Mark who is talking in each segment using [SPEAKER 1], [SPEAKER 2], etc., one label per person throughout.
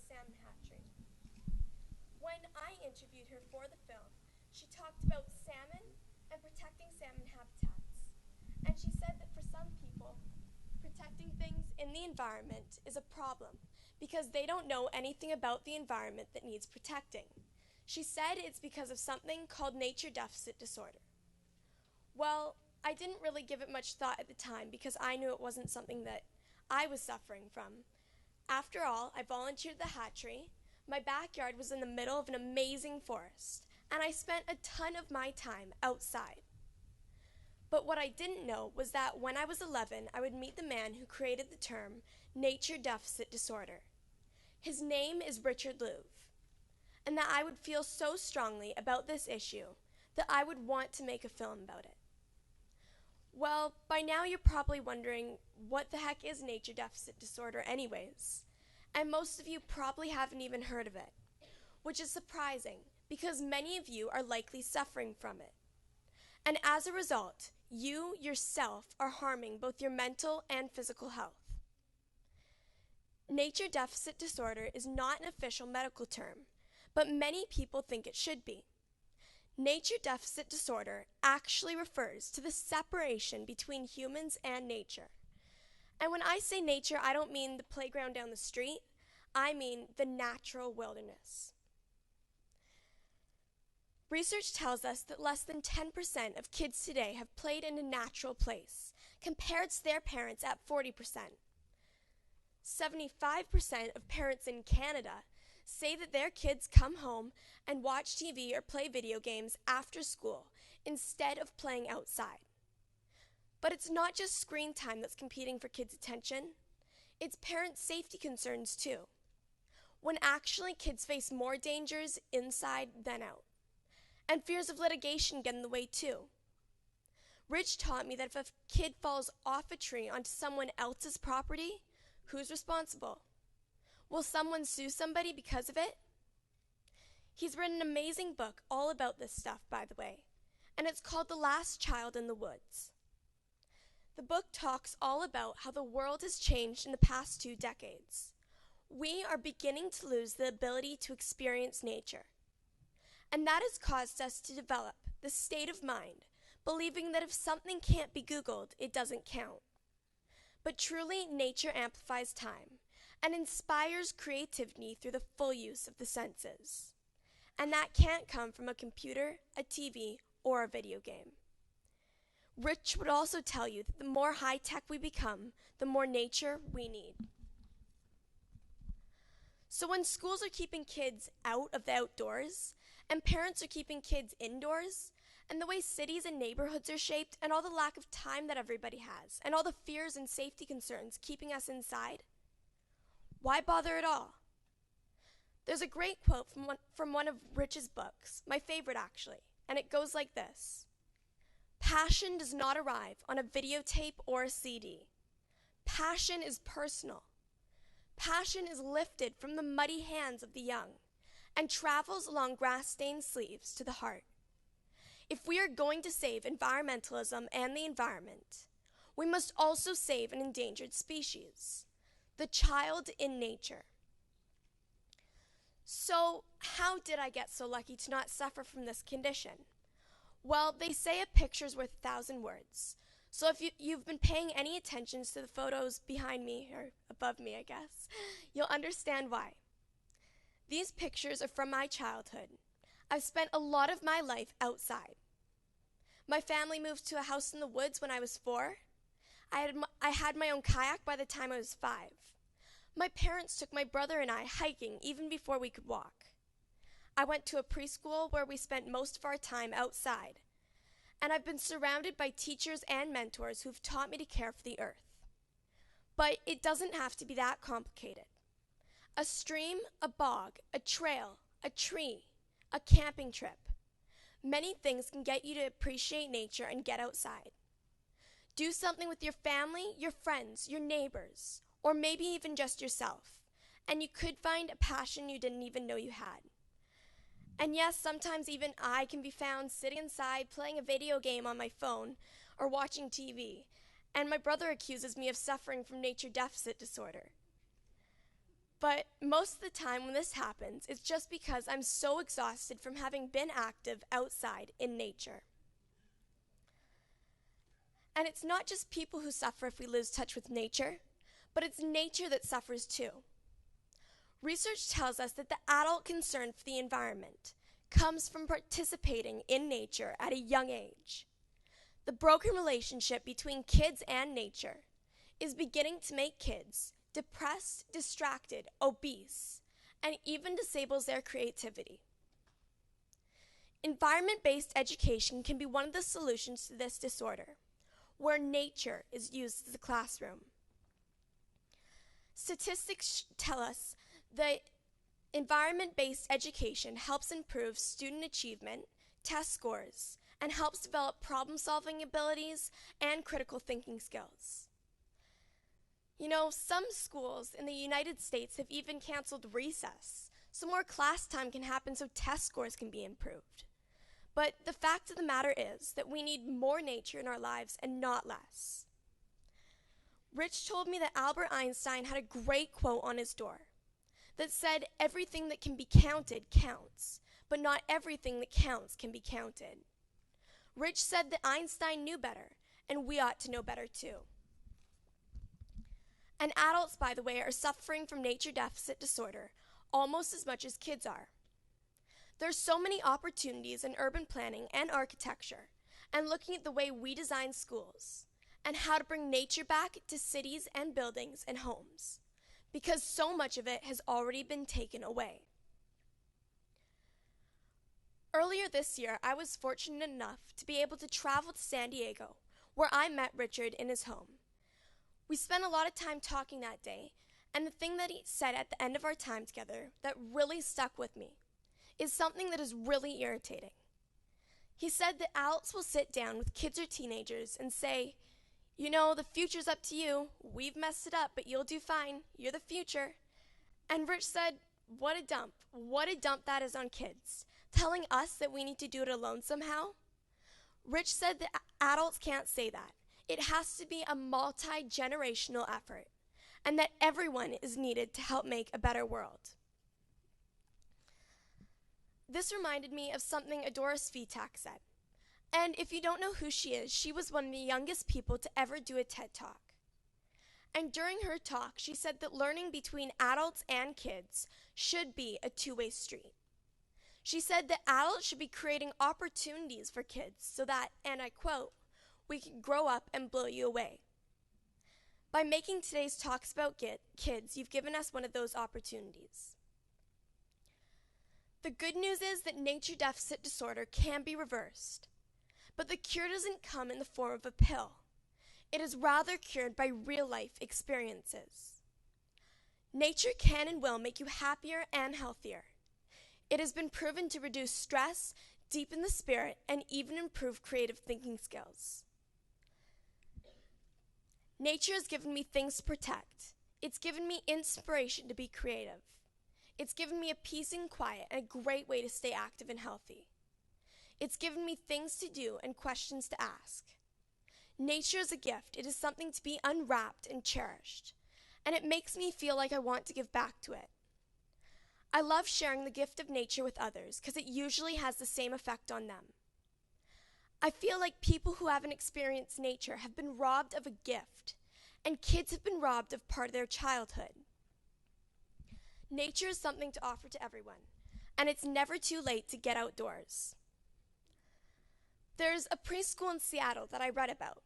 [SPEAKER 1] salmon hatchery. When I interviewed her for the film, she talked about salmon and protecting salmon habitats. And she said that for some people, protecting things in the environment is a problem because they don't know anything about the environment that needs protecting. She said it's because of something called nature deficit disorder. Well, I didn't really give it much thought at the time because I knew it wasn't something that I was suffering from. After all, I volunteered at the hatchery. My backyard was in the middle of an amazing forest, and I spent a ton of my time outside. But what I didn't know was that when I was 11, I would meet the man who created the term nature deficit disorder. His name is Richard Louv, and that I would feel so strongly about this issue that I would want to make a film about it. Well, by now you're probably wondering, what the heck is nature deficit disorder anyways? And most of you probably haven't even heard of it, which is surprising because many of you are likely suffering from it. And as a result, you yourself are harming both your mental and physical health. Nature deficit disorder is not an official medical term, but many people think it should be. Nature deficit disorder actually refers to the separation between humans and nature. And when I say nature, I don't mean the playground down the street. I mean the natural wilderness. Research tells us that less than 10% of kids today have played in a natural place, compared to their parents at 40%. 75% of parents in Canada say that their kids come home and watch TV or play video games after school instead of playing outside. But it's not just screen time that's competing for kids' attention. It's parents' safety concerns too, when actually kids face more dangers inside than out. And fears of litigation get in the way too. Rich taught me that if a kid falls off a tree onto someone else's property, who's responsible? Will someone sue somebody because of it? He's written an amazing book all about this stuff, by the way, and it's called The Last Child in the Woods. The book talks all about how the world has changed in the past 2 decades. We are beginning to lose the ability to experience nature. And that has caused us to develop the state of mind, believing that if something can't be Googled, it doesn't count. But truly, nature amplifies time and inspires creativity through the full use of the senses. And that can't come from a computer, a TV, or a video game. Rich would also tell you that the more high-tech we become, the more nature we need. So when schools are keeping kids out of the outdoors, and parents are keeping kids indoors, and the way cities and neighborhoods are shaped, and all the lack of time that everybody has, and all the fears and safety concerns keeping us inside, why bother at all? There's a great quote from one of Rich's books, my favorite actually, and it goes like this: "Passion does not arrive on a videotape or a CD. Passion is personal. Passion is lifted from the muddy hands of the young and travels along grass-stained sleeves to the heart. If we are going to save environmentalism and the environment, we must also save an endangered species, the child in nature." So, how did I get so lucky to not suffer from this condition? Well, they say a picture's worth 1,000 words. So if you've been paying any attention to the photos behind me, or above me, I guess, you'll understand why. These pictures are from my childhood. I've spent a lot of my life outside. My family moved to a house in the woods when I was 4. I had my own kayak by the time I was 5. My parents took my brother and I hiking even before we could walk. I went to a preschool where we spent most of our time outside. And I've been surrounded by teachers and mentors who've taught me to care for the earth. But it doesn't have to be that complicated. A stream, a bog, a trail, a tree, a camping trip. Many things can get you to appreciate nature and get outside. Do something with your family, your friends, your neighbors, or maybe even just yourself, and you could find a passion you didn't even know you had. And yes, sometimes even I can be found sitting inside playing a video game on my phone or watching TV, and my brother accuses me of suffering from nature deficit disorder. But most of the time when this happens, it's just because I'm so exhausted from having been active outside in nature. And it's not just people who suffer if we lose touch with nature, but it's nature that suffers too. Research tells us that the adult concern for the environment comes from participating in nature at a young age. The broken relationship between kids and nature is beginning to make kids depressed, distracted, obese, and even disables their creativity. Environment-based education can be one of the solutions to this disorder, where nature is used as a classroom. Statistics tell us that environment-based education helps improve student achievement, test scores, and helps develop problem-solving abilities and critical thinking skills. You know, some schools in the United States have even canceled recess, so more class time can happen so test scores can be improved. But the fact of the matter is that we need more nature in our lives and not less. Rich told me that Albert Einstein had a great quote on his door that said, "Everything that can be counted counts, but not everything that counts can be counted." Rich said that Einstein knew better, and we ought to know better too. And adults, by the way, are suffering from nature deficit disorder almost as much as kids are. There's so many opportunities in urban planning and architecture, and looking at the way we design schools, and how to bring nature back to cities and buildings and homes, because so much of it has already been taken away. Earlier this year, I was fortunate enough to be able to travel to San Diego, where I met Richard in his home. We spent a lot of time talking that day, and the thing that he said at the end of our time together that really stuck with me is something that is really irritating. He said that adults will sit down with kids or teenagers and say, "You know, the future's up to you. We've messed it up, but you'll do fine. You're the future." And Rich said, what a dump. What a dump that is on kids, telling us that we need to do it alone somehow. Rich said that adults can't say that. It has to be a multi-generational effort, and that everyone is needed to help make a better world. This reminded me of something Adora Svitak said. And if you don't know who she is, she was one of the youngest people to ever do a TED Talk. And during her talk, she said that learning between adults and kids should be a two-way street. She said that adults should be creating opportunities for kids so that, and I quote, "we can grow up and blow you away." By making today's talks about kids, you've given us one of those opportunities. The good news is that nature deficit disorder can be reversed, but the cure doesn't come in the form of a pill. It is rather cured by real-life experiences. Nature can and will make you happier and healthier. It has been proven to reduce stress, deepen the spirit, and even improve creative thinking skills. Nature has given me things to protect. It's given me inspiration to be creative. It's given me a peace and quiet and a great way to stay active and healthy. It's given me things to do and questions to ask. Nature is a gift. It is something to be unwrapped and cherished, and it makes me feel like I want to give back to it. I love sharing the gift of nature with others because it usually has the same effect on them. I feel like people who haven't experienced nature have been robbed of a gift, and kids have been robbed of part of their childhood. Nature is something to offer to everyone, and it's never too late to get outdoors. There's a preschool in Seattle that I read about,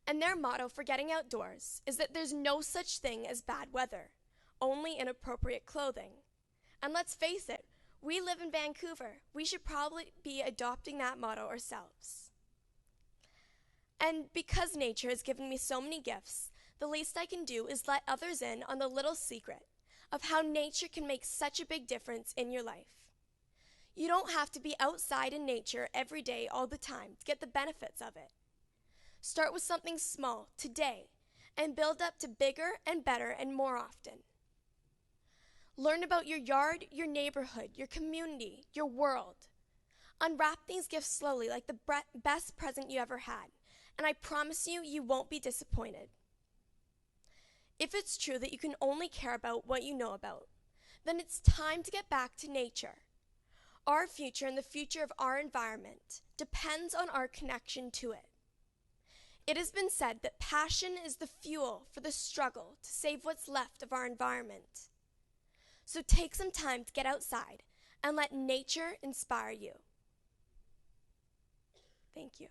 [SPEAKER 1] and their motto for getting outdoors is that there's no such thing as bad weather, only inappropriate clothing. And let's face it, we live in Vancouver. We should probably be adopting that motto ourselves. And because nature has given me so many gifts, the least I can do is let others in on the little secret of how nature can make such a big difference in your life. You don't have to be outside in nature every day all the time to get the benefits of it. Start with something small today and build up to bigger and better and more often. Learn about your yard, your neighborhood, your community, your world. Unwrap these gifts slowly like the best present you ever had, and I promise you, you won't be disappointed. If it's true that you can only care about what you know about, then it's time to get back to nature. Our future and the future of our environment depends on our connection to it. It has been said that passion is the fuel for the struggle to save what's left of our environment. So take some time to get outside and let nature inspire you. Thank you.